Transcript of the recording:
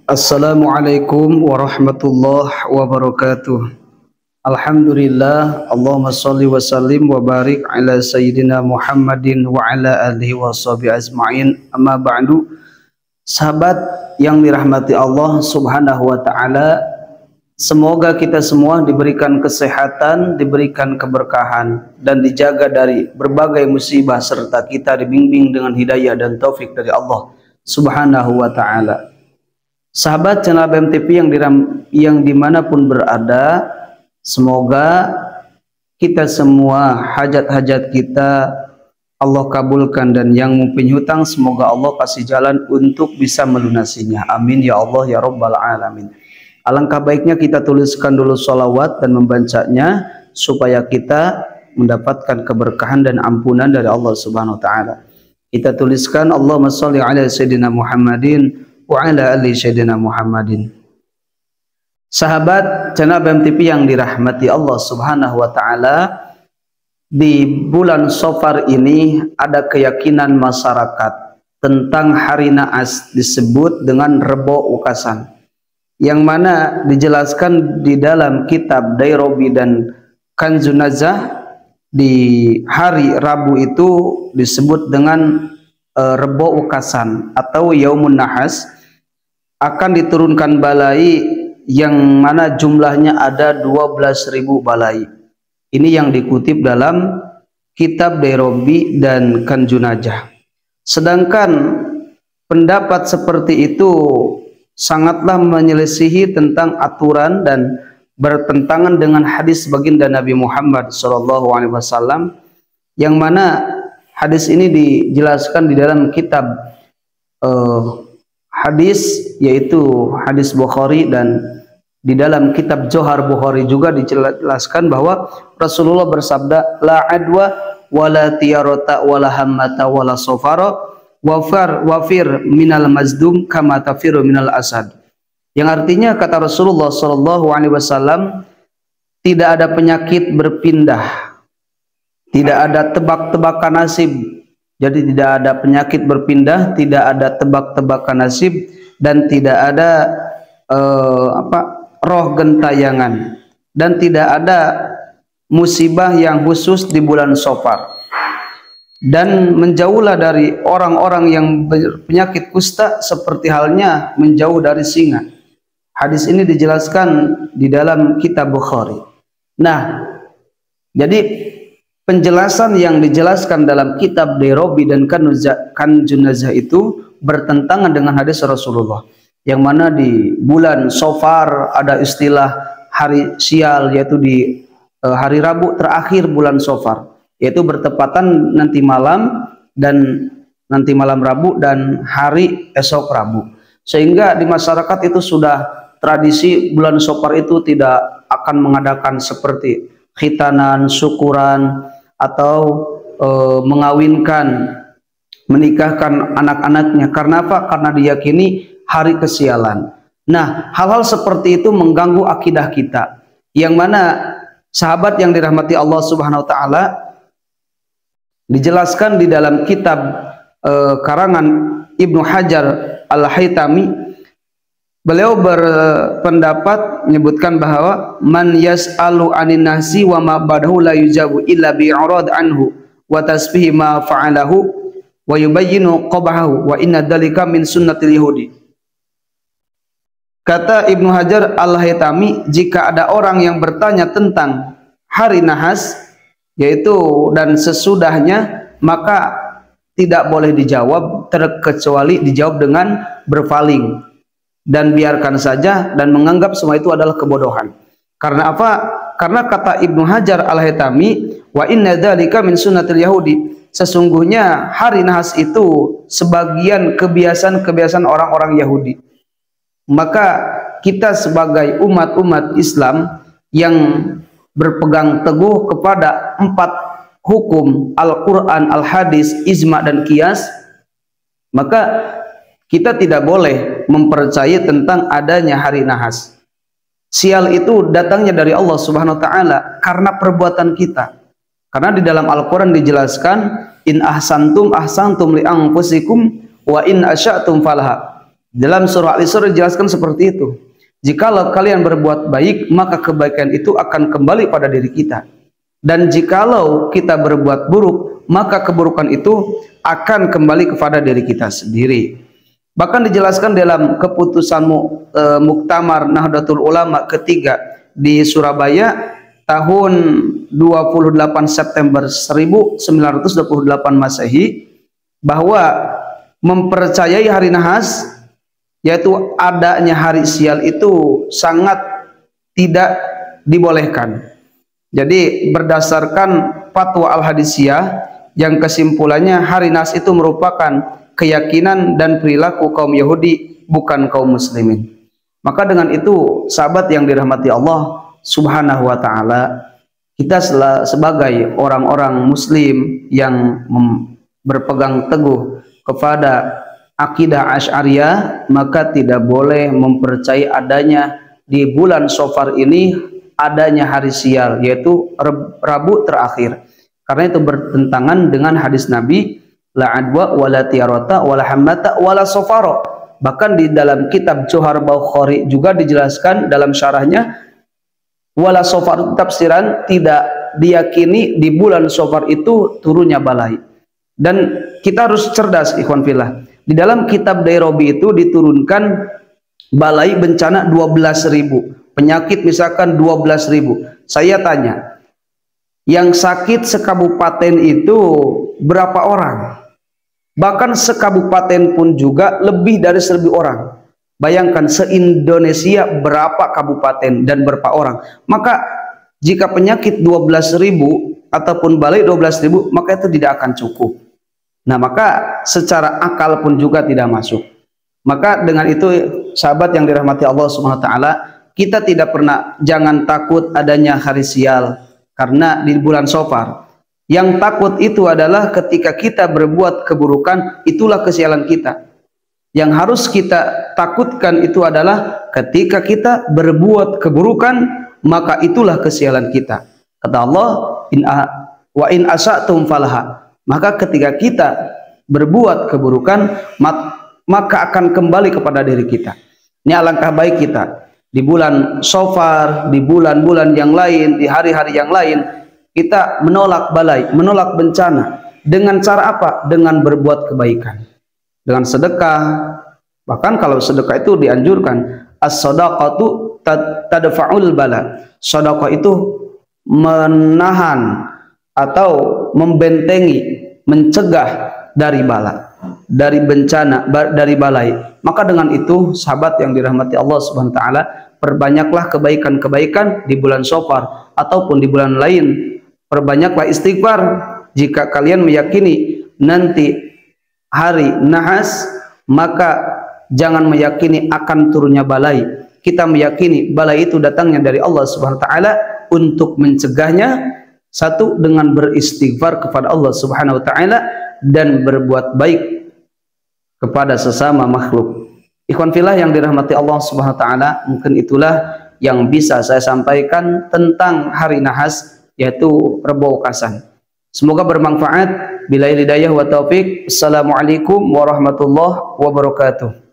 Assalamualaikum warahmatullahi wabarakatuh. Alhamdulillah, Allahumma sholli wa sallim wa barik ala sayyidina Muhammadin wa ala alihi wa sahbihi ajma'in. Amma ba'du. Sahabat yang dirahmati Allah Subhanahu wa taala, semoga kita semua diberikan kesehatan, diberikan keberkahan dan dijaga dari berbagai musibah serta kita dibimbing dengan hidayah dan taufik dari Allah Subhanahu wa taala. Sahabat channel BMTV yang dimanapun berada, semoga kita semua hajat-hajat kita Allah kabulkan, dan yang mempunyai hutang semoga Allah kasih jalan untuk bisa melunasinya. Amin ya Allah ya Rabbal Alamin. Alangkah baiknya kita tuliskan dulu sholawat dan membacanya supaya kita mendapatkan keberkahan dan ampunan dari Allah Subhanahu wa taala. Kita tuliskan Allahumma sholli ala sayyidina Muhammadin wa ala ali sayyidina Muhammadin. Sahabat channel BMTV yang dirahmati Allah Subhanahu wa taala, di bulan Safar ini ada keyakinan masyarakat tentang hari naas disebut dengan Rebo Ukasan, yang mana dijelaskan di dalam kitab Dairobi dan Kanzun Nazah. Di hari Rabu itu disebut dengan Rebo Ukasan atau Yaumun Nahas, akan diturunkan balai yang mana jumlahnya ada 12.000 balai. Ini yang dikutip dalam kitab Dairobi dan Kanzun Nazah. Sedangkan pendapat seperti itu sangatlah menyelisihi tentang aturan dan bertentangan dengan hadis baginda Nabi Muhammad SAW, yang mana hadis ini dijelaskan di dalam kitab hadis, yaitu hadis Bukhari, dan di dalam kitab Johar Bukhari juga dijelaskan bahwa Rasulullah bersabda, la adwa wala tiyarata wala hammata wala sofara wafir minal mazdum kama tafiru minal asad. Yang artinya, kata Rasulullah SAW, tidak ada penyakit berpindah, tidak ada tebak-tebakan nasib. Jadi tidak ada penyakit berpindah, tidak ada tebak-tebakan nasib, dan tidak ada roh gentayangan, dan tidak ada musibah yang khusus di bulan Safar. Dan menjauhlah dari orang-orang yang berpenyakit kusta seperti halnya menjauh dari singa. Hadis ini dijelaskan di dalam kitab Bukhari. Nah, jadi penjelasan yang dijelaskan dalam kitab Dairobi dan Kanzun Nazah itu bertentangan dengan hadis Rasulullah, yang mana di bulan Safar ada istilah hari sial, yaitu di hari Rabu terakhir bulan Safar, yaitu bertepatan nanti malam Rabu dan hari esok Rabu. Sehingga di masyarakat itu sudah tradisi bulan Safar itu tidak akan mengadakan seperti khitanan, syukuran, atau mengawinkan, menikahkan anak-anaknya. Karena apa? Karena diyakini hari kesialan. Nah, hal-hal seperti itu mengganggu akidah kita, yang mana sahabat yang dirahmati Allah Subhanahu wa taala, dijelaskan di dalam kitab karangan Ibnu Hajar Al-Haytami. Beliau berpendapat menyebutkan bahwa man yas'alu anin nasi wa ma badahu la yujabu illa bi'arad anhu wa tasbihi ma fa'alahu wa yubayyinu qabahu wa inna dalika min sunnatil yahudi. Kata Ibnu Hajar Al-Haytami, jika ada orang yang bertanya tentang hari nahas, yaitu dan sesudahnya, maka tidak boleh dijawab terkecuali dijawab dengan berpaling dan biarkan saja, dan menganggap semua itu adalah kebodohan. Karena apa? Karena kata Ibnu Hajar Al-Haytami, wa inna dzalika min sunnatil yahudi, sesungguhnya hari nahas itu sebagian kebiasaan orang-orang Yahudi. Maka kita sebagai umat-umat Islam yang berpegang teguh kepada 4 hukum Al-Quran, Al-Hadis, Ijma, dan Qiyas, maka kita tidak boleh mempercayai tentang adanya hari nahas. Sial itu datangnya dari Allah Subhanahu wa taala karena perbuatan kita. Karena di dalam Al-Quran dijelaskan, in ahsantum ahsantum li anfusikum wa in asya'tum falaha. Dalam surah Al-Isra dijelaskan seperti itu. Jikalau kalian berbuat baik, maka kebaikan itu akan kembali pada diri kita. Dan jikalau kita berbuat buruk, maka keburukan itu akan kembali kepada diri kita sendiri. Bahkan dijelaskan dalam keputusan Muktamar Nahdlatul Ulama ketiga di Surabaya tahun 28 September 1928 Masehi, bahwa mempercayai hari nahas, yaitu adanya hari sial, itu sangat tidak dibolehkan. Jadi berdasarkan fatwa Al-Hadisiyah yang kesimpulannya hari nahas itu merupakan keyakinan dan perilaku kaum Yahudi, bukan kaum muslimin. Maka dengan itu, sahabat yang dirahmati Allah Subhanahu wa taala, kita sebagai orang-orang muslim yang berpegang teguh kepada akidah Asy'ariyah, maka tidak boleh mempercayai adanya di bulan Safar ini adanya hari sial, yaitu Rabu terakhir, karena itu bertentangan dengan hadis Nabi, la adwa wala tiarata wala hammata wala safara. Bahkan di dalam kitab Johar Bukhari juga dijelaskan dalam syarahnya, wala safar, tafsiran tidak diyakini di bulan Safar itu turunnya balai. Dan kita harus cerdas, ikhwan fillah. Di dalam kitab Dairobi itu diturunkan balai bencana 12.000, penyakit misalkan 12.000. Saya tanya, yang sakit sekabupaten itu berapa orang? Bahkan sekabupaten pun juga lebih dari 1.000 orang. Bayangkan se-Indonesia berapa kabupaten dan berapa orang. Maka jika penyakit 12.000 ataupun balai 12.000, maka itu tidak akan cukup. Nah, maka secara akal pun juga tidak masuk. Maka dengan itu, sahabat yang dirahmati Allah Subhanahu wa taala, kita tidak pernah, jangan takut adanya hari sial karena di bulan Safar. Yang takut itu adalah ketika kita berbuat keburukan, itulah kesialan kita. Yang harus kita takutkan itu adalah ketika kita berbuat keburukan, maka itulah kesialan kita. Kata Allah, wa in asatum falaha. Maka ketika kita berbuat keburukan, maka akan kembali kepada diri kita. Ini alangkah baik kita di bulan Safar, di bulan-bulan yang lain, di hari-hari yang lain, kita menolak balai, menolak bencana. Dengan cara apa? Dengan berbuat kebaikan, dengan sedekah. Bahkan kalau sedekah itu dianjurkan, as-shadaqatu tadfa'ul bala. Sedekah itu menahan atau membentengi, mencegah dari bala, dari bencana, dari balai. Maka dengan itu, sahabat yang dirahmati Allah Subhanahu wa taala, perbanyaklah kebaikan-kebaikan di bulan Safar ataupun di bulan lain. Perbanyaklah istighfar. Jika kalian meyakini nanti hari nahas, maka jangan meyakini akan turunnya balai. Kita meyakini balai itu datangnya dari Allah Subhanahu wa taala. Untuk mencegahnya, satu, dengan beristighfar kepada Allah Subhanahu wa taala dan berbuat baik kepada sesama makhluk. Ikhwan fillah yang dirahmati Allah Subhanahu wa taala, mungkin itulah yang bisa saya sampaikan tentang hari nahas, yaitu Rebo Kasan. Semoga bermanfaat. Billahi hidayah wa taufik. Assalamualaikum warahmatullahi wabarakatuh.